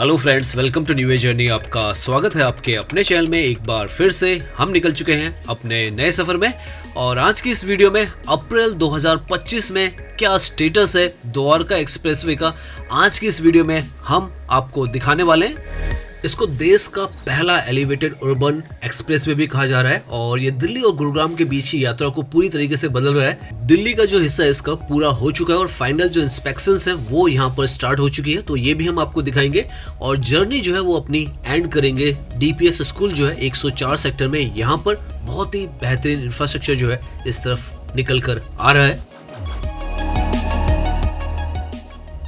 Hello friends, welcome to new journey. आपका स्वागत है आपके अपने चैनल में। एक बार फिर से हम निकल चुके हैं अपने नए सफर में और आज की इस वीडियो में अप्रैल 2025 में क्या स्टेटस है द्वारका एक्सप्रेसवे का, आज की इस वीडियो में हम आपको दिखाने वाले हैं। इसको देश का पहला एलिवेटेड अर्बन एक्सप्रेसवे भी कहा जा रहा है और ये दिल्ली और गुरुग्राम के बीच की यात्रा को पूरी तरीके से बदल रहा है। दिल्ली का जो हिस्सा है इसका पूरा हो चुका है और फाइनल जो इंस्पेक्शंस है वो यहाँ पर स्टार्ट हो चुकी है, तो ये भी हम आपको दिखाएंगे। और जर्नी जो है वो अपनी एंड करेंगे डीपीएस स्कूल जो है 104 सेक्टर में। यहाँ पर बहुत ही बेहतरीन इंफ्रास्ट्रक्चर जो है इस तरफ निकल कर आ रहा है।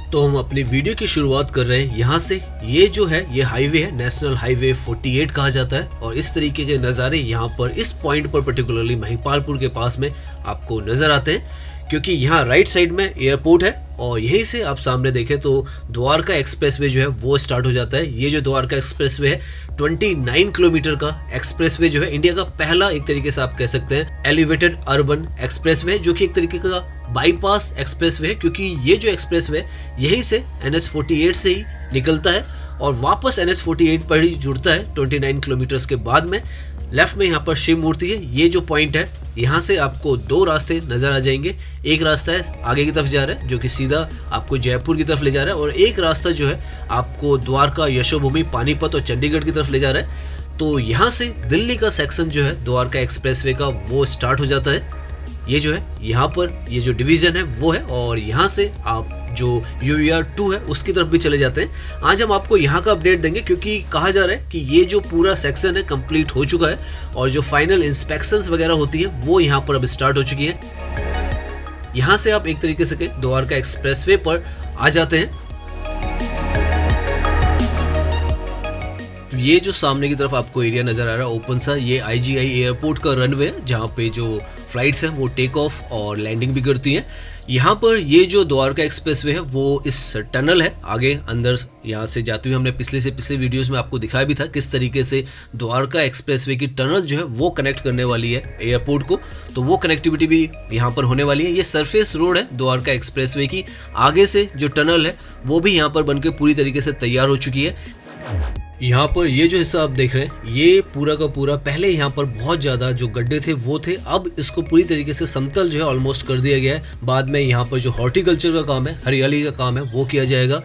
तो हम अपनी वीडियो की शुरुआत कर रहे हैं यहाँ से। ये जो है ये हाईवे है, नेशनल हाईवे 48 कहा जाता है और इस तरीके के नज़ारे यहाँ पर इस पॉइंट पर पर्टिकुलरली महिपालपुर के पास में आपको नज़र आते हैं, क्योंकि यहाँ राइट साइड में एयरपोर्ट है और यहीं से आप सामने देखें तो द्वारका एक्सप्रेसवे जो है वो स्टार्ट हो जाता है। ये जो द्वारका एक्सप्रेसवे है 29 किलोमीटर का एक्सप्रेसवे जो है इंडिया का पहला, एक तरीके से आप कह सकते हैं, एलिवेटेड अर्बन एक्सप्रेसवे, जो कि एक तरीके का बाईपास एक्सप्रेसवे है, क्योंकि ये जो एक्सप्रेसवे यहीं से NH48 से ही निकलता है और वापस NH48 पर ही जुड़ता है 29 किलोमीटर के बाद में। लेफ्ट में यहाँ पर शिव मूर्ति है। ये जो पॉइंट है यहाँ से आपको दो रास्ते नजर आ जाएंगे। एक रास्ता है आगे की तरफ जा रहा है जो कि सीधा आपको जयपुर की तरफ ले जा रहा है और एक रास्ता जो है आपको द्वारका, यशोभूमि, पानीपत और चंडीगढ़ की तरफ ले जा रहा है। तो यहाँ से दिल्ली का सेक्शन जो है द्वारका एक्सप्रेसवे का वो स्टार्ट हो जाता है। ये जो है यहाँ पर ये जो डिवीजन है वो है और यहाँ से आप जो UER 2 है उसकी तरफ भी चले जाते हैं। आज हम आपको यहाँ का अपडेट देंगे क्योंकि कहा जा रहा है कि ये जो पूरा सेक्शन है कंप्लीट हो चुका है और जो फाइनल इंस्पेक्शंस वगैरह होती है वो यहाँ पर अब स्टार्ट हो चुकी है। यहाँ से आप एक तरीके से द्वारका एक्सप्रेसवे पर आ जाते हैं। ये जो सामने की तरफ आपको एरिया नजर आ रहा है ओपन सा, ये IGI एयरपोर्ट का रनवे है जहाँ पे जो फ्लाइट्स हैं वो टेक ऑफ और लैंडिंग भी करती हैं। यहाँ पर ये जो द्वारका एक्सप्रेसवे है वो इस टनल है आगे अंदर यहाँ से जाते हुए। हमने पिछले वीडियोस में आपको दिखाया भी था किस तरीके से द्वारका एक्सप्रेसवे की टनल जो है वो कनेक्ट करने वाली है एयरपोर्ट को, तो वो कनेक्टिविटी भी यहाँ पर होने वाली है। ये सरफेस रोड है द्वारका एक्सप्रेसवे की, आगे से जो टनल है वो भी यहाँ पर बनकर पूरी तरीके से तैयार हो चुकी है। यहाँ पर ये जो हिस्सा आप देख रहे हैं ये पूरा का पूरा, पहले यहाँ पर बहुत ज़्यादा जो गड्ढे थे वो थे, अब इसको पूरी तरीके से समतल जो है ऑलमोस्ट कर दिया गया है। बाद में यहाँ पर जो हॉर्टिकल्चर का काम है, हरियाली का काम है, वो किया जाएगा।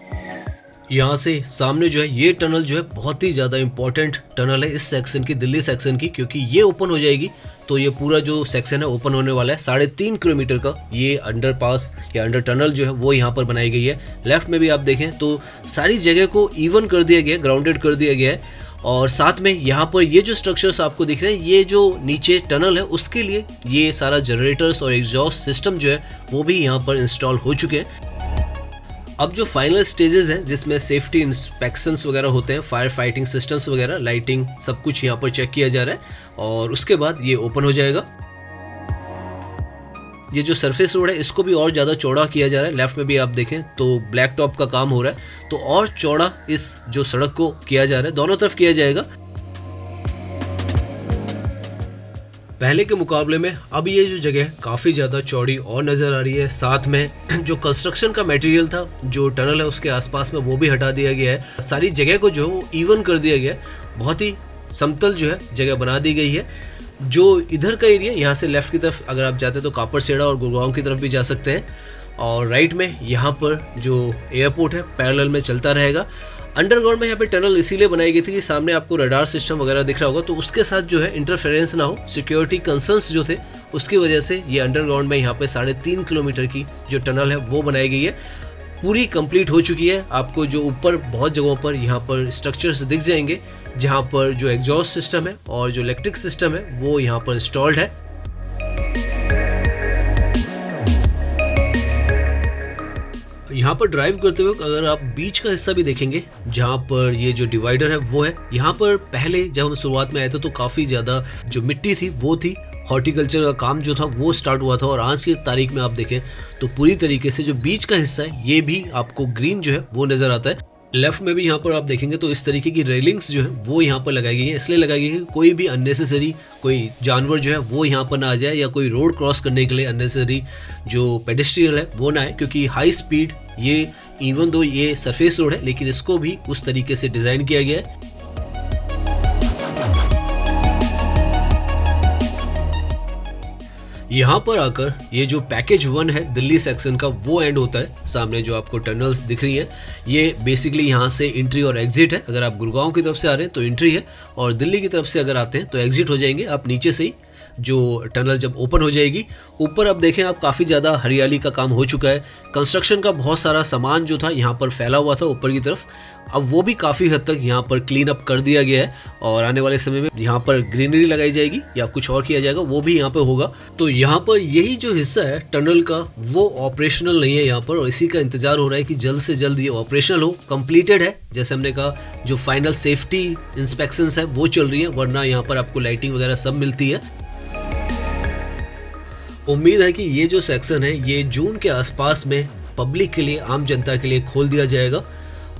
यहाँ से सामने जो है ये टनल जो है बहुत ही ज़्यादा इंपॉर्टेंट टनल है इस सेक्शन की, दिल्ली सेक्शन की, क्योंकि ये ओपन हो जाएगी तो ये पूरा जो सेक्शन है ओपन होने वाला है। 3.5 किलोमीटर का ये अंडरपास या अंडर टनल जो है वो यहाँ पर बनाई गई है। लेफ्ट में भी आप देखें तो सारी जगह को इवन कर दिया गया है, ग्राउंडेड कर दिया गया है और साथ में यहाँ पर ये जो स्ट्रक्चर्स आपको दिख रहे हैं, ये जो नीचे टनल है उसके लिए ये सारा जनरेटर्स और एग्जॉस्ट सिस्टम जो है वो भी यहाँ पर इंस्टॉल हो चुके हैं। अब जो फाइनल स्टेजेस हैं जिसमें सेफ्टी इंस्पेक्शंस वगैरह होते हैं, फायर फाइटिंग सिस्टम्स वगैरह, लाइटिंग, सब कुछ यहाँ पर चेक किया जा रहा है और उसके बाद ये ओपन हो जाएगा। ये जो सरफेस रोड है इसको भी और ज़्यादा चौड़ा किया जा रहा है। लेफ्ट में भी आप देखें तो ब्लैक टॉप का काम हो रहा है, तो और चौड़ा इस जो सड़क को किया जा रहा है, दोनों तरफ किया जाएगा। पहले के मुकाबले में अब ये जो जगह काफ़ी ज़्यादा चौड़ी और नज़र आ रही है। साथ में जो कंस्ट्रक्शन का मटेरियल था जो टनल है उसके आसपास में वो भी हटा दिया गया है। सारी जगह को जो वो इवन कर दिया गया है, बहुत ही समतल जो है जगह बना दी गई है। जो इधर का एरिया, यहाँ से लेफ्ट की तरफ अगर आप जाते हैं तो कापड़सेड़ा और गुड़गांव की तरफ भी जा सकते हैं और राइट में यहाँ पर जो एयरपोर्ट है पैरेलल में चलता रहेगा। अंडरग्राउंड में यहाँ पे टनल इसीलिए बनाई गई थी कि सामने आपको रडार सिस्टम वगैरह दिख रहा होगा तो उसके साथ जो है इंटरफेरेंस ना हो, सिक्योरिटी कंसर्न्स जो थे उसकी वजह से ये अंडरग्राउंड में यहाँ पे 3.5 किलोमीटर की जो टनल है वो बनाई गई है। पूरी कंप्लीट हो चुकी है। आपको जो ऊपर बहुत जगहों पर यहाँ पर स्ट्रक्चर्स दिख जाएंगे जहाँ पर जो एग्जॉस्ट सिस्टम है और जो इलेक्ट्रिक सिस्टम है वो यहाँ पर इंस्टॉल्ड है। यहाँ पर ड्राइव करते हुए अगर आप बीच का हिस्सा भी देखेंगे जहाँ पर ये जो डिवाइडर है वो है, यहाँ पर पहले जब हम शुरुआत में आए थे तो काफ़ी ज़्यादा जो मिट्टी थी वो थी, हॉर्टिकल्चर का काम जो था वो स्टार्ट हुआ था और आज की तारीख में आप देखें तो पूरी तरीके से जो बीच का हिस्सा है ये भी आपको ग्रीन जो है वो नज़र आता है। लेफ्ट में भी यहाँ पर आप देखेंगे तो इस तरीके की रेलिंग्स जो है वो यहाँ पर लगाई गई है, इसलिए लगाई गई है कि कोई भी अननेसेसरी कोई जानवर जो है वो यहाँ पर ना आ जाए या कोई रोड क्रॉस करने के लिए अननेसेसरी जो पेडेस्ट्रियन है वो ना आए, क्योंकि हाई स्पीड ये इवन दो ये सरफेस रोड है लेकिन इसको भी उस तरीके से डिज़ाइन किया गया है। यहाँ पर आकर ये जो पैकेज 1 है दिल्ली सेक्शन का वो एंड होता है। सामने जो आपको टनल्स दिख रही है ये बेसिकली यहाँ से एंट्री और एग्जिट है। अगर आप गुड़गांव की तरफ से आ रहे हैं तो एंट्री है और दिल्ली की तरफ से अगर आते हैं तो एग्जिट हो जाएंगे आप नीचे से ही। जो टनल जब ओपन हो जाएगी, ऊपर अब देखें आप काफ़ी ज़्यादा हरियाली का काम हो चुका है। कंस्ट्रक्शन का बहुत सारा सामान जो था यहाँ पर फैला हुआ था ऊपर की तरफ, अब वो भी काफ़ी हद तक यहाँ पर क्लीन अप कर दिया गया है और आने वाले समय में यहाँ पर ग्रीनरी लगाई जाएगी या कुछ और किया जाएगा वो भी यहाँ पर होगा। तो यहाँ पर यही जो हिस्सा है टनल का वो ऑपरेशनल नहीं है यहाँ पर, और इसी का इंतजार हो रहा है कि जल्द से जल्द ये ऑपरेशनल हो। कंप्लीटेड है जैसे हमने कहा, जो फाइनल सेफ्टी इंस्पेक्शंस है वो चल रही है, वरना यहाँ पर आपको लाइटिंग वगैरह सब मिलती है। उम्मीद है कि ये जो सेक्शन है ये जून के आसपास में पब्लिक के लिए, आम जनता के लिए खोल दिया जाएगा।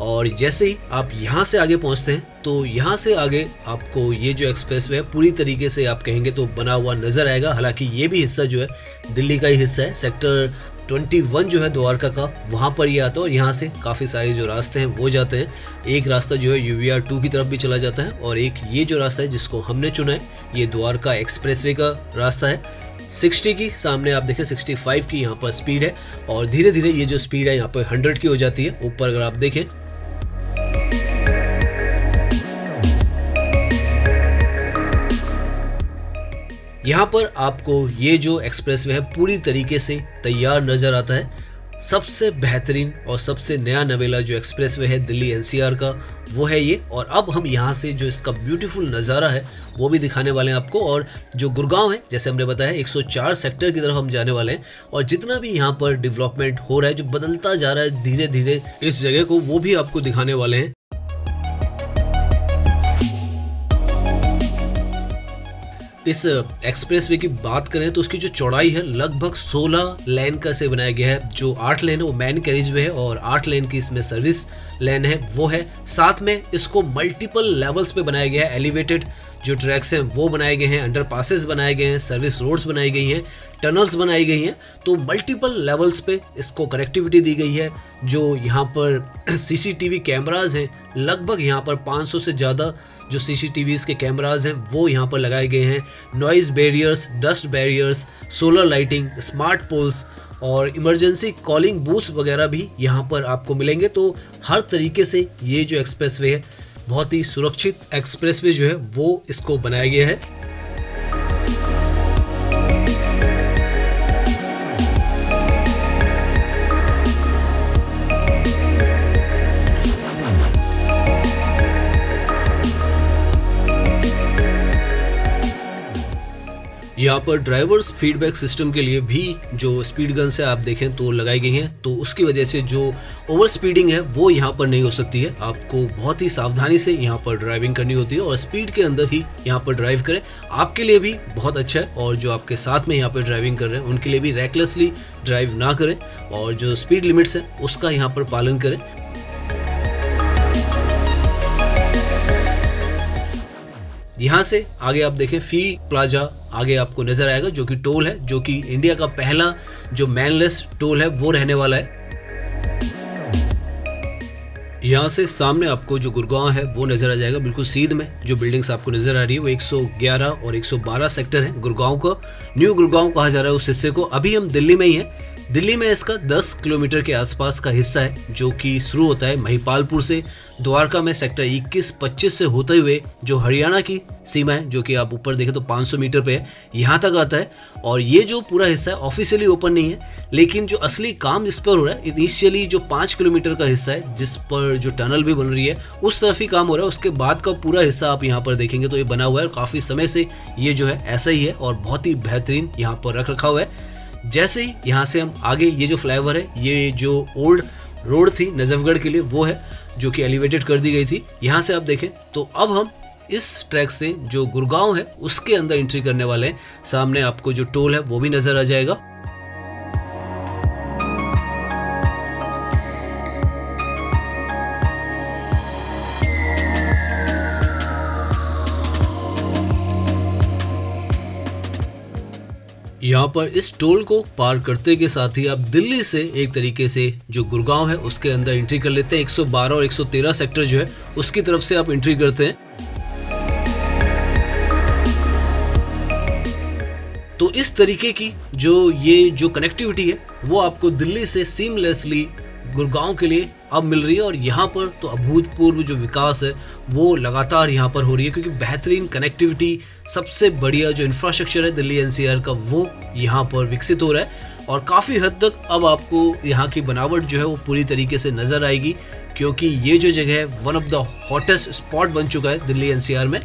और जैसे ही आप यहाँ से आगे पहुँचते हैं तो यहाँ से आगे आपको ये जो एक्सप्रेसवे है पूरी तरीके से आप कहेंगे तो बना हुआ नज़र आएगा। हालांकि ये भी हिस्सा जो है दिल्ली का ही हिस्सा है। सेक्टर 21 जो है द्वारका का, वहाँ पर ये आता है और यहाँ से काफ़ी सारे जो रास्ते हैं वो जाते हैं। एक रास्ता जो है UVR 2 की तरफ भी चला जाता है और एक ये जो रास्ता है जिसको हमने चुना है ये द्वारका एक्सप्रेसवे का रास्ता है। 60 की सामने आप देखें 65 की यहाँ पर स्पीड है और धीरे धीरे ये जो स्पीड है यहाँ पर 100 की हो जाती है। ऊपर अगर आप देखें यहाँ पर आपको ये जो एक्सप्रेसवे है पूरी तरीके से तैयार नज़र आता है। सबसे बेहतरीन और सबसे नया नवेला जो एक्सप्रेसवे है दिल्ली NCR का वो है ये। और अब हम यहाँ से जो इसका ब्यूटीफुल नज़ारा है वो भी दिखाने वाले हैं आपको। और जो गुड़गांव है जैसे हमने बताया 104 सेक्टर की तरफ हम जाने वाले हैं और जितना भी यहाँ पर डेवलपमेंट हो रहा है, जो बदलता जा रहा है धीरे धीरे इस जगह को, वो भी आपको दिखाने वाले हैं। इस एक्सप्रेसवे की बात करें तो उसकी जो चौड़ाई है लगभग 16 लेन का से बनाया गया है। जो 8 लेन है वो मैन कैरिजवे है और 8 लेन की इसमें सर्विस लेन है वो है। साथ में इसको मल्टीपल लेवल्स पे बनाया गया है। एलिवेटेड जो ट्रैक्स हैं वो बनाए गए हैं, अंडरपासेस बनाए गए हैं, सर्विस रोड्स बनाई गई हैं, टनल्स बनाई गई हैं। तो मल्टीपल लेवल्स पे इसको कनेक्टिविटी दी गई है। जो यहाँ पर CCTV कैमराज हैं, लगभग यहाँ पर 500 से ज़्यादा जो CCTVs के कैमराज हैं वो यहाँ पर लगाए गए हैं। Noise barriers, dust barriers, solar lighting, smart poles और इमरजेंसी कॉलिंग बूथ्स वगैरह भी यहाँ पर आपको मिलेंगे। तो हर तरीके से ये जो एक्सप्रेसवे है बहुत ही सुरक्षित एक्सप्रेसवे जो है वो इसको बनाया गया है। यहाँ पर ड्राइवर्स फीडबैक सिस्टम के लिए भी जो स्पीड गन्स है आप देखें तो लगाई गई हैं। तो उसकी वजह से जो ओवर स्पीडिंग है वो यहाँ पर नहीं हो सकती है। आपको बहुत ही सावधानी से यहाँ पर ड्राइविंग करनी होती है और स्पीड के अंदर ही यहाँ पर ड्राइव करें। आपके लिए भी बहुत अच्छा है और जो आपके साथ में यहाँ पर ड्राइविंग कर रहे हैं उनके लिए भी रैकलेसली ड्राइव ना करें और जो स्पीड लिमिट्स हैं उसका यहाँ पर पालन करें। यहाँ से आगे आप देखें फी प्लाजा आगे आपको नजर आएगा जो कि टोल है, जो कि इंडिया का पहला जो मैनलेस टोल है वो रहने वाला है। यहाँ से सामने आपको जो गुड़गांव है वो नजर आ जाएगा। बिल्कुल सीध में जो बिल्डिंग्स आपको नजर आ रही है वो 111 और 112 सेक्टर है। गुड़गांव को न्यू गुड़गांव कहा जा रहा है उस हिस्से को। अभी हम दिल्ली में ही हैं। दिल्ली में इसका 10 किलोमीटर के आसपास का हिस्सा है जो कि शुरू होता है महिपालपुर से। द्वारका में सेक्टर 21-25 से होते हुए जो हरियाणा की सीमा है जो कि आप ऊपर देखें तो 500 मीटर पे है, यहाँ तक आता है। और ये जो पूरा हिस्सा है ऑफिशियली ओपन नहीं है, लेकिन जो असली काम जिस पर हो रहा है इनिशियली जो 5 किलोमीटर का हिस्सा है जिस पर जो टनल भी बन रही है उस तरफ ही काम हो रहा है। उसके बाद का पूरा हिस्सा आप यहाँ पर देखेंगे तो ये बना हुआ है और काफ़ी समय से ये जो है ऐसा ही है और बहुत ही बेहतरीन यहाँ पर रख रखा हुआ है। जैसे ही यहाँ से हम आगे ये जो फ्लाईओवर है, ये जो ओल्ड रोड थी नजफगढ़ के लिए वो है जो कि एलिवेटेड कर दी गई थी। यहाँ से आप देखें तो अब हम इस ट्रैक से जो गुड़गांव है उसके अंदर एंट्री करने वाले हैं। सामने आपको जो टोल है वो भी नजर आ जाएगा। यहाँ पर इस टोल को पार करते के साथ ही आप दिल्ली से एक तरीके से जो गुड़गांव है उसके अंदर एंट्री कर लेते हैं। 112 और 113 सेक्टर जो है उसकी तरफ से आप एंट्री करते हैं। तो इस तरीके की जो कनेक्टिविटी है वो आपको दिल्ली से सीमलेसली गुड़गांव के लिए अब मिल रही है। और यहाँ पर तो अभूतपूर्व जो विकास है वो लगातार यहाँ पर हो रही है, क्योंकि बेहतरीन कनेक्टिविटी, सबसे बढ़िया जो इंफ्रास्ट्रक्चर है दिल्ली एनसीआर का वो यहाँ पर विकसित हो रहा है। और काफ़ी हद तक अब आपको यहाँ की बनावट जो है वो पूरी तरीके से नज़र आएगी, क्योंकि ये जो जगह है one of the hottest spot बन चुका है दिल्ली एनसीआर में।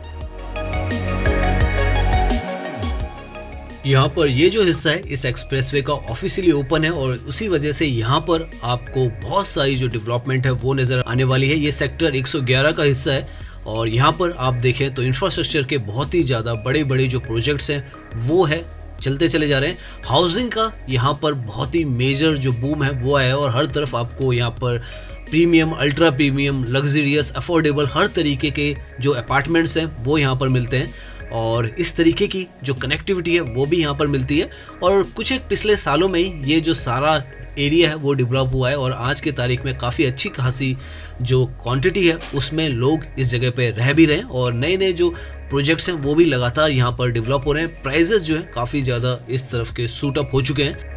यहाँ पर ये जो हिस्सा है इस एक्सप्रेसवे का ऑफिशियली ओपन है और उसी वजह से यहाँ पर आपको बहुत सारी जो डेवलपमेंट है वो नज़र आने वाली है। ये सेक्टर 111 का हिस्सा है और यहाँ पर आप देखें तो इंफ्रास्ट्रक्चर के बहुत ही ज़्यादा बड़े बड़े जो प्रोजेक्ट्स हैं वो है चलते चले जा रहे हैं। हाउसिंग का यहाँ पर बहुत ही मेजर जो बूम है वो आया है और हर तरफ आपको यहाँ पर premium, ultra premium, luxurious, affordable हर तरीके के जो अपार्टमेंट्स हैं वो यहाँ पर मिलते हैं। और इस तरीके की जो कनेक्टिविटी है वो भी यहाँ पर मिलती है। और कुछ एक पिछले सालों में ही ये जो सारा एरिया है वो डेवलप हुआ है और आज के तारीख में काफ़ी अच्छी खासी जो क्वांटिटी है उसमें लोग इस जगह पे रह भी रहे हैं और नए नए जो प्रोजेक्ट्स हैं वो भी लगातार यहाँ पर डेवलप हो रहे हैं। प्राइजेस जो है काफ़ी ज़्यादा इस तरफ के सूट अप हो चुके हैं।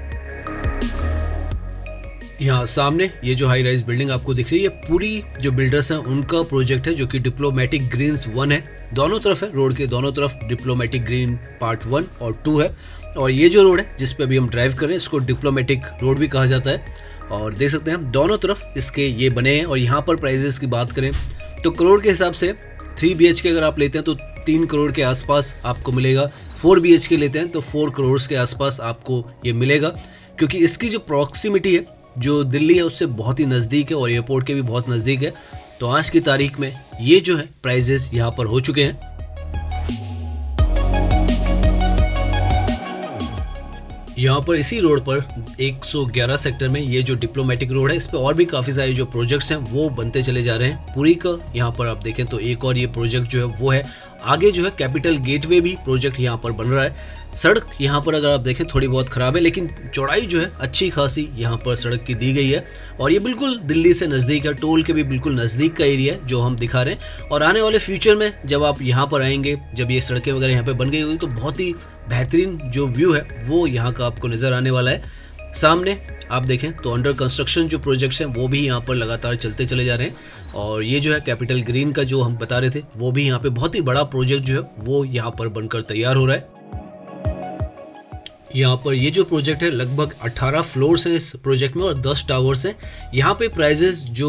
यहाँ सामने ये जो हाई राइज बिल्डिंग आपको दिख रही है पूरी जो बिल्डर्स हैं उनका प्रोजेक्ट है, जो कि डिप्लोमेटिक ग्रीन्स 1 है। दोनों तरफ है, रोड के दोनों तरफ डिप्लोमेटिक ग्रीन पार्ट 1 और 2 है। और ये जो रोड है जिस पे अभी हम ड्राइव कर रहे हैं इसको डिप्लोमेटिक रोड भी कहा जाता है। और देख सकते हैं हम दोनों तरफ इसके ये बने हैं। और यहाँ पर प्राइजेस की बात करें तो करोड़ के हिसाब से 3 BHK अगर आप लेते हैं तो 3 करोड़ के आसपास आपको मिलेगा। 4 BHK लेते हैं तो 4 करोड़ के आसपास आपको ये मिलेगा, क्योंकि इसकी जो प्रॉक्सिमिटी है जो दिल्ली है उससे बहुत ही नज़दीक है और एयरपोर्ट के भी बहुत नज़दीक है। तो आज की तारीख में ये जो है प्राइजेस यहाँ पर हो चुके हैं। यहाँ पर इसी रोड पर 111 सेक्टर में ये जो डिप्लोमेटिक रोड है इस पे और भी काफ़ी सारे जो प्रोजेक्ट्स हैं वो बनते चले जा रहे हैं। पूरी का यहाँ पर आप देखें तो एक और ये प्रोजेक्ट जो है वो है। आगे जो है कैपिटल गेटवे भी प्रोजेक्ट यहाँ पर बन रहा है। सड़क यहाँ पर अगर आप देखें थोड़ी बहुत ख़राब है, लेकिन चौड़ाई जो है अच्छी खासी यहाँ पर सड़क की दी गई है और ये बिल्कुल दिल्ली से नज़दीक है। टोल के भी बिल्कुल नज़दीक का एरिया है जो हम दिखा रहे हैं। और आने वाले फ्यूचर में जब आप यहाँ पर आएंगे, जब ये सड़कें वगैरह यहाँ पर बन गई होगी तो बहुत ही बेहतरीन जो व्यू है वो यहाँ का आपको नज़र आने वाला है। सामने आप देखें तो अंडर कंस्ट्रक्शन जो प्रोजेक्ट्स हैं वो भी यहाँ पर लगातार चलते चले जा रहे हैं। और ये जो है कैपिटल ग्रीन का जो हम बता रहे थे वो भी यहाँ पे बहुत ही बड़ा प्रोजेक्ट जो है वो यहाँ पर बनकर तैयार हो रहा है। यहाँ पर ये जो प्रोजेक्ट है लगभग 18 फ्लोर्स हैं इस प्रोजेक्ट में और 10 टावर्स हैं। यहाँ पे प्राइजेस जो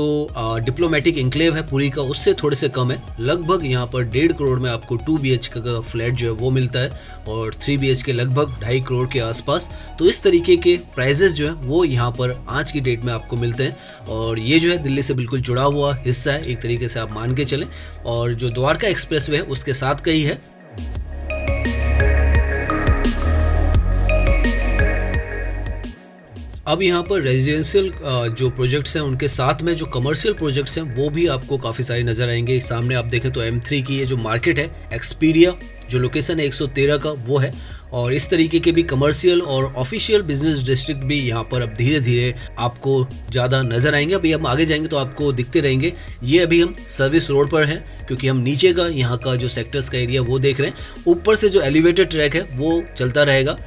डिप्लोमेटिक इंक्लेव है पूरी का उससे थोड़े से कम है। लगभग यहाँ पर 1.5 करोड़ में आपको 2 BHK का फ्लैट जो है वो मिलता है और 3 BHK लगभग 2.5 करोड़ के आसपास। तो इस तरीके के प्राइजेस जो है वो यहाँ पर आज की डेट में आपको मिलते हैं। और ये जो है दिल्ली से बिल्कुल जुड़ा हुआ हिस्सा है, एक तरीके से आप मान के चलें। और जो द्वारका एक्सप्रेसवे है उसके साथ का ही है। अब यहाँ पर रेजिडेंशियल जो प्रोजेक्ट्स हैं उनके साथ में जो कमर्शियल प्रोजेक्ट्स हैं वो भी आपको काफ़ी सारे नज़र आएंगे। सामने आप देखें तो M3 की ये जो मार्केट है, एक्सपीडिया जो लोकेशन है 113 का वो है। और इस तरीके के भी कमर्शियल और ऑफिशियल बिजनेस डिस्ट्रिक्ट भी यहाँ पर अब धीरे धीरे आपको ज़्यादा नज़र आएंगे। अभी हम आगे जाएंगे तो आपको दिखते रहेंगे। ये अभी हम सर्विस रोड पर हैं क्योंकि हम नीचे का यहाँ का जो सेक्टर्स का एरिया वो देख रहे हैं। ऊपर से जो एलिवेटेड ट्रैक है वो चलता रहेगा।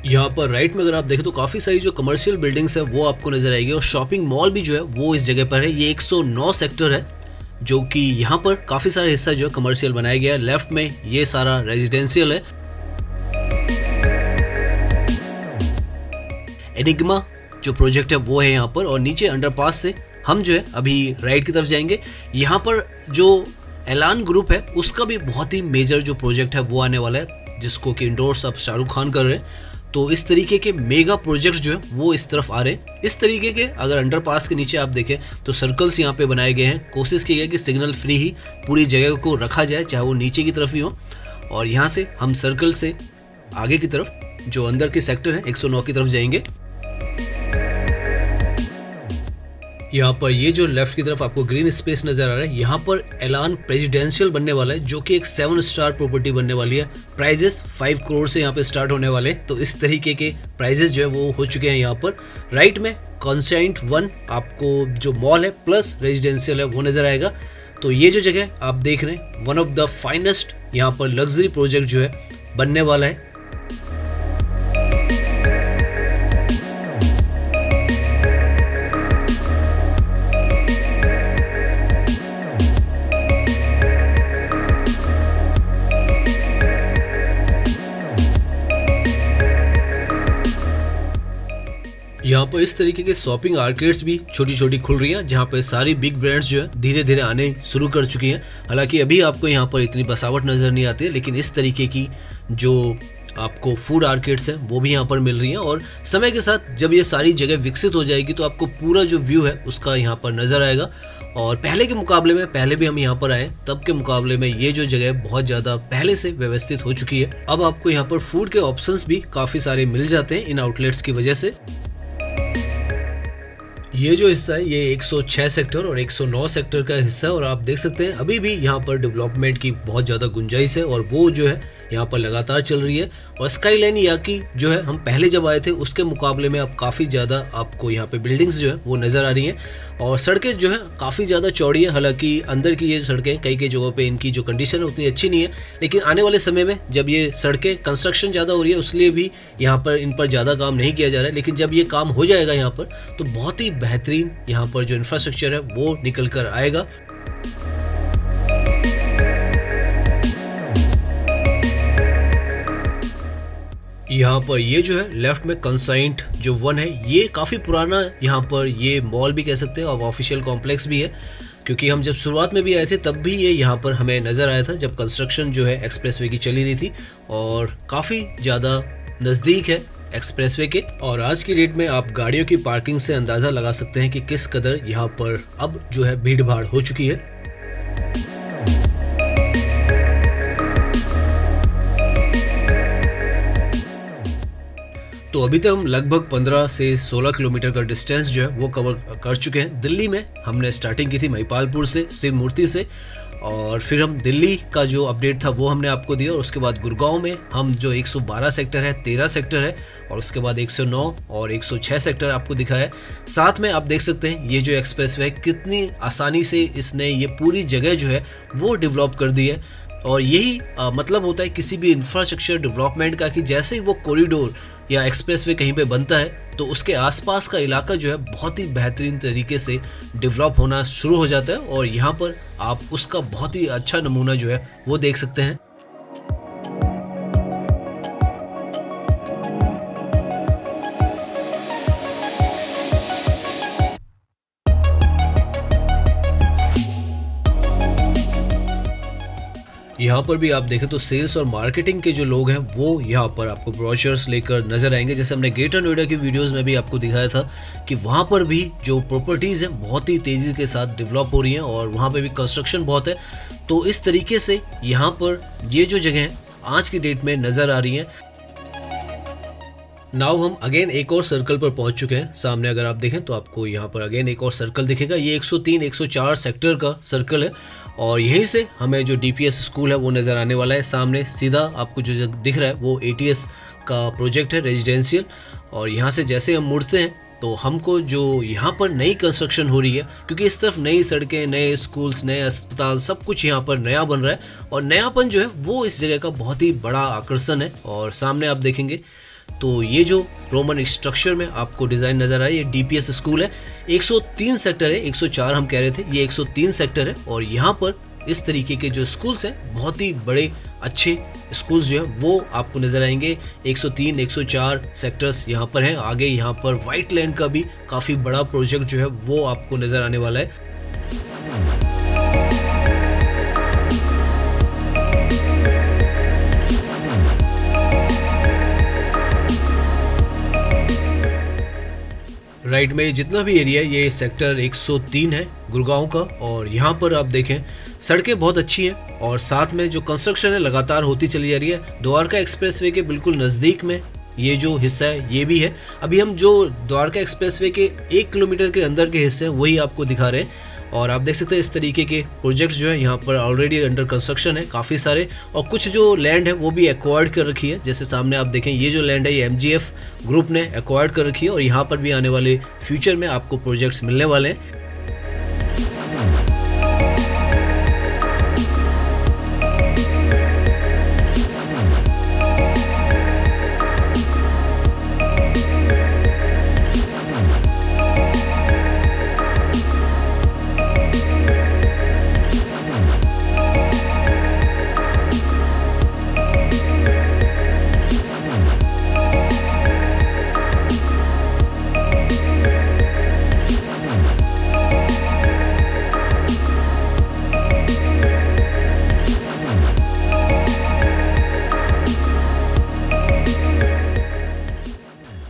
यहाँ पर राइट में अगर आप देखें तो काफ़ी सारी जो कमर्शियल बिल्डिंग्स है वो आपको नज़र आएगी और शॉपिंग मॉल भी जो है वो इस जगह पर है। ये 109 सेक्टर है जो कि यहाँ पर काफ़ी सारा हिस्सा जो है कमर्शियल बनाया गया है। लेफ्ट में ये सारा रेजिडेंशियल है। एनिग्मा जो प्रोजेक्ट है वो है यहाँ पर और नीचे अंडरपास से हम जो है अभी राइट की तरफ जाएंगे। यहाँ पर जो एलान ग्रुप है उसका भी बहुत ही मेजर जो प्रोजेक्ट है वो आने वाला है, जिसको कि इंडोर्स अब शाहरुख खान कर रहे हैं। तो इस तरीके के मेगा प्रोजेक्ट्स जो है वो इस तरफ आ रहे हैं। इस तरीके के अगर अंडरपास के नीचे आप देखें तो सर्कल्स यहाँ पे बनाए गए हैं। कोशिश की गई कि सिग्नल फ्री ही पूरी जगह को रखा जाए, चाहे वो नीचे की तरफ ही हो। और यहाँ से हम सर्कल से आगे की तरफ जो अंदर के सेक्टर है 109 की तरफ जाएंगे। यहाँ पर ये जो लेफ्ट की तरफ आपको ग्रीन स्पेस नजर आ रहा है, यहाँ पर एलान प्रेसिडेंशियल बनने वाला है, जो कि एक 7 स्टार प्रॉपर्टी बनने वाली है। प्राइजेस 5 करोड़ से यहाँ पे स्टार्ट होने वाले हैं। तो इस तरीके के प्राइजेस जो है वो हो चुके हैं। यहाँ पर राइट में कॉन्साइंट 1 आपको जो मॉल है प्लस रेजिडेंशियल है वो नजर आएगा। तो ये जो जगह आप देख रहे हैं, वन ऑफ द फाइनेस्ट यहाँ पर लग्जरी प्रोजेक्ट जो है बनने वाला है। यहाँ पर इस तरीके के शॉपिंग आर्केड्स भी छोटी छोटी खुल रही हैं, जहाँ पर सारी बिग ब्रांड्स जो है धीरे धीरे आने शुरू कर चुकी हैं। हालांकि अभी आपको यहाँ पर इतनी बसावट नज़र नहीं आती है, लेकिन इस तरीके की जो आपको फूड आर्केड्स हैं वो भी यहाँ पर मिल रही हैं। और समय के साथ जब ये सारी जगह विकसित हो जाएगी तो आपको पूरा जो व्यू है उसका यहाँ पर नज़र आएगा। और पहले के मुकाबले में, पहले भी हम यहाँ पर आए तब के मुकाबले में ये जो जगह बहुत ज़्यादा पहले से व्यवस्थित हो चुकी है। अब आपको यहाँ पर फूड के ऑप्शंस भी काफ़ी सारे मिल जाते हैं इन आउटलेट्स की वजह से। ये जो हिस्सा है ये 106 सेक्टर और 109 सेक्टर का हिस्सा है, और आप देख सकते हैं अभी भी यहाँ पर डेवलपमेंट की बहुत ज़्यादा गुंजाइश है और वो जो है यहाँ पर लगातार चल रही है। और स्काई लाइन यहाँ की जो है, हम पहले जब आए थे उसके मुकाबले में अब काफ़ी ज़्यादा आपको यहाँ पे बिल्डिंग्स जो है वो नज़र आ रही हैं और सड़कें जो है काफ़ी ज़्यादा चौड़ी है। हालांकि अंदर की ये सड़कें कई कई जगहों पे इनकी जो कंडीशन है उतनी अच्छी नहीं है, लेकिन आने वाले समय में जब ये सड़कें कंस्ट्रक्शन ज़्यादा हो रही है उसलिए भी यहाँ पर इन पर ज़्यादा काम नहीं किया जा रहा है, लेकिन जब ये काम हो जाएगा यहाँ पर तो बहुत ही बेहतरीन यहाँ पर जो इंफ्रास्ट्रक्चर है वो निकल कर आएगा। यहाँ पर ये जो है लेफ्ट में कंसाइंट जो 1 है, ये काफ़ी पुराना यहाँ पर ये मॉल भी कह सकते हैं और ऑफिशियल कॉम्प्लेक्स भी है, क्योंकि हम जब शुरुआत में भी आए थे तब भी ये यहाँ पर हमें नज़र आया था जब कंस्ट्रक्शन जो है एक्सप्रेसवे की चली रही थी, और काफ़ी ज़्यादा नज़दीक है एक्सप्रेसवे के। और आज की डेट में आप गाड़ियों की पार्किंग से अंदाज़ा लगा सकते हैं कि किस कदर यहाँ पर अब जो है भीड़ भाड़ हो चुकी है। तो अभी तक हम लगभग 15 से 16 किलोमीटर का डिस्टेंस जो है वो कवर कर चुके हैं। दिल्ली में हमने स्टार्टिंग की थी महिपालपुर से, शिव मूर्ति से, और फिर हम दिल्ली का जो अपडेट था वो हमने आपको दिया, और उसके बाद गुड़गांव में हम जो 112 सेक्टर है, 13 सेक्टर है, और उसके बाद 109 और 106 सेक्टर आपको दिखाया। साथ में आप देख सकते हैं ये जो एक्सप्रेसवे कितनी आसानी से इसने ये पूरी जगह जो है वो डेवलप कर दी है। और यही मतलब होता है किसी भी इंफ्रास्ट्रक्चर डेवलपमेंट का कि जैसे ही वो कॉरिडोर या एक्सप्रेसवे कहीं पे बनता है तो उसके आसपास का इलाका जो है बहुत ही बेहतरीन तरीके से डेवलप होना शुरू हो जाता है, और यहाँ पर आप उसका बहुत ही अच्छा नमूना जो है वो देख सकते हैं। यहाँ पर भी आप देखें तो सेल्स और मार्केटिंग के जो लोग हैं वो यहाँ पर आपको ब्रोशर्स लेकर नजर आएंगे। जैसे हमने ग्रेटर नोएडा की वीडियोस में भी आपको दिखाया था कि वहाँ पर भी जो प्रॉपर्टीज़ हैं बहुत ही तेज़ी के साथ डेवलप हो रही हैं और वहाँ पे भी कंस्ट्रक्शन बहुत है। तो इस तरीके से यहाँ पर ये जो जगह आज की डेट में नज़र आ रही हैं। नाउ हम अगेन एक और सर्कल पर पहुंच चुके हैं। सामने अगर आप देखें तो आपको यहाँ पर अगेन एक और सर्कल दिखेगा। ये 103, 104 सेक्टर का सर्कल है, और यहीं से हमें जो डीपीएस स्कूल है वो नज़र आने वाला है। सामने सीधा आपको जो दिख रहा है वो एटीएस का प्रोजेक्ट है रेजिडेंशियल, और यहाँ से जैसे हम मुड़ते हैं तो हमको जो यहाँ पर नई कंस्ट्रक्शन हो रही है, क्योंकि इस तरफ नई सड़कें, नए स्कूल्स, नए अस्पताल, सब कुछ यहाँ पर नया बन रहा है, और नयापन जो है वो इस जगह का बहुत ही बड़ा आकर्षण है। और सामने आप देखेंगे तो ये जो रोमन स्ट्रक्चर में आपको डिज़ाइन नज़र आ रहा है, ये डीपीएस स्कूल है। 103 सेक्टर है, 104 हम कह रहे थे, ये 103 सेक्टर है, और यहाँ पर इस तरीके के जो स्कूल्स हैं बहुत ही बड़े अच्छे स्कूल्स जो हैं वो आपको नज़र आएंगे। 103, 104 सेक्टर्स यहाँ पर हैं। आगे यहाँ पर वाइट लैंड का भी काफ़ी बड़ा प्रोजेक्ट जो है वो आपको नज़र आने वाला है। राइट में जितना भी एरिया है ये सेक्टर 103 है गुड़गांव का, और यहाँ पर आप देखें सड़कें बहुत अच्छी हैं, और साथ में जो कंस्ट्रक्शन है लगातार होती चली जा रही है। द्वारका एक्सप्रेसवे के बिल्कुल नज़दीक में ये जो हिस्सा है ये भी है। अभी हम जो द्वारका एक्सप्रेसवे के 1 किलोमीटर के अंदर के हिस्से हैं वही आपको दिखा रहे हैं। और आप देख सकते हैं इस तरीके के प्रोजेक्ट्स जो है यहाँ पर ऑलरेडी अंडर कंस्ट्रक्शन है काफ़ी सारे, और कुछ जो लैंड है वो भी एक्वायर्ड कर रखी है। जैसे सामने आप देखें ये जो लैंड है ये MGF ग्रुप ने एक्वायर्ड कर रखी है, और यहाँ पर भी आने वाले फ्यूचर में आपको प्रोजेक्ट्स मिलने वाले हैं।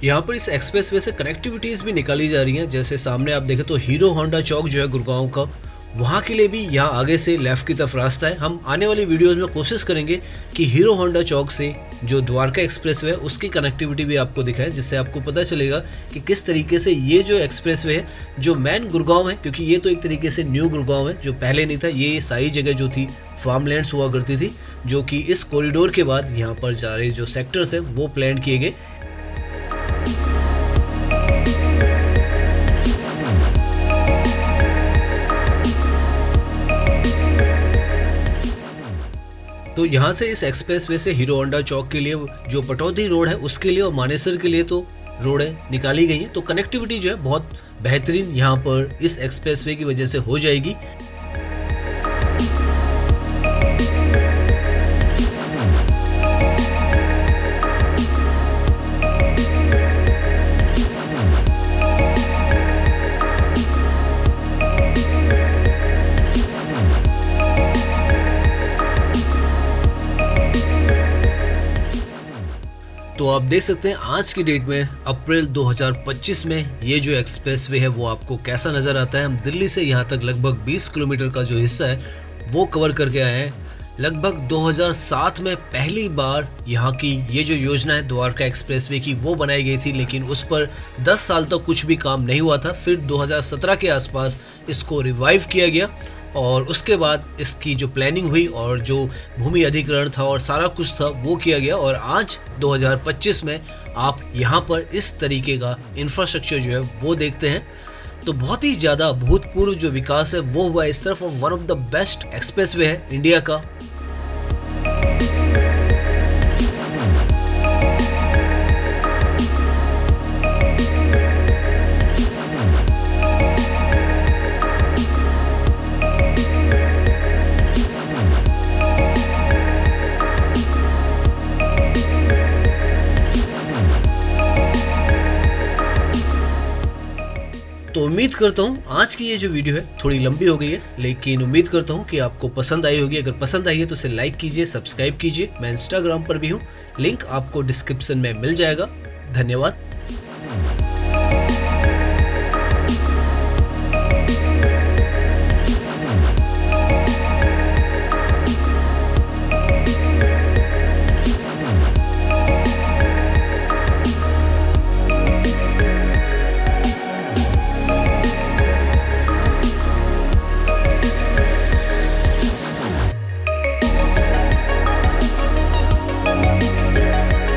यहाँ पर इस एक्सप्रेसवे से कनेक्टिविटीज़ भी निकाली जा रही हैं। जैसे सामने आप देखें तो हीरो होंडा चौक जो है गुड़गांव का, वहाँ के लिए भी यहाँ आगे से लेफ़्ट की तरफ रास्ता है। हम आने वाली वीडियोस में कोशिश करेंगे कि हीरो होंडा चौक से जो द्वारका एक्सप्रेसवे है उसकी कनेक्टिविटी भी आपको दिखाएं, जिससे आपको पता चलेगा कि किस तरीके से ये जो एक्सप्रेसवे है जो मेन गुड़गांव है, क्योंकि ये तो एक तरीके से न्यू गुड़गांव है जो पहले नहीं था। ये सारी जगह जो थी फार्मलैंड्स हुआ करती थी, जो कि इस कॉरिडोर के बाद यहाँ पर जा रहे जो सेक्टर्स हैं वो प्लान किए गए। तो यहाँ से इस एक्सप्रेसवे से हीरो होंडा चौक के लिए जो पटौदी रोड है उसके लिए और मानेसर के लिए तो रोडें निकाली गई हैं। तो कनेक्टिविटी जो है बहुत बेहतरीन यहाँ पर इस एक्सप्रेसवे की वजह से हो जाएगी। तो आप देख सकते हैं आज की डेट में अप्रैल 2025 में ये जो एक्सप्रेसवे है वो आपको कैसा नज़र आता है। हम दिल्ली से यहाँ तक लगभग 20 किलोमीटर का जो हिस्सा है वो कवर करके आए हैं। लगभग 2007 में पहली बार यहाँ की ये जो योजना है द्वारका एक्सप्रेसवे की वो बनाई गई थी, लेकिन उस पर 10 साल तक कुछ भी काम नहीं हुआ था। फिर 2017 के आसपास इसको रिवाइव किया गया, और उसके बाद इसकी जो प्लानिंग हुई और जो भूमि अधिग्रहण था और सारा कुछ था वो किया गया, और आज 2025 में आप यहाँ पर इस तरीके का इंफ्रास्ट्रक्चर जो है वो देखते हैं। तो बहुत ही ज़्यादा भूतपूर्व जो विकास है वो हुआ इस तरफ, और one of the best expressway है इंडिया का। तो उम्मीद करता हूँ आज की ये जो वीडियो है थोड़ी लंबी हो गई है, लेकिन उम्मीद करता हूँ कि आपको पसंद आई होगी। अगर पसंद आई है तो इसे लाइक कीजिए, सब्सक्राइब कीजिए। मैं इंस्टाग्राम पर भी हूँ, लिंक आपको डिस्क्रिप्शन में मिल जाएगा। धन्यवाद।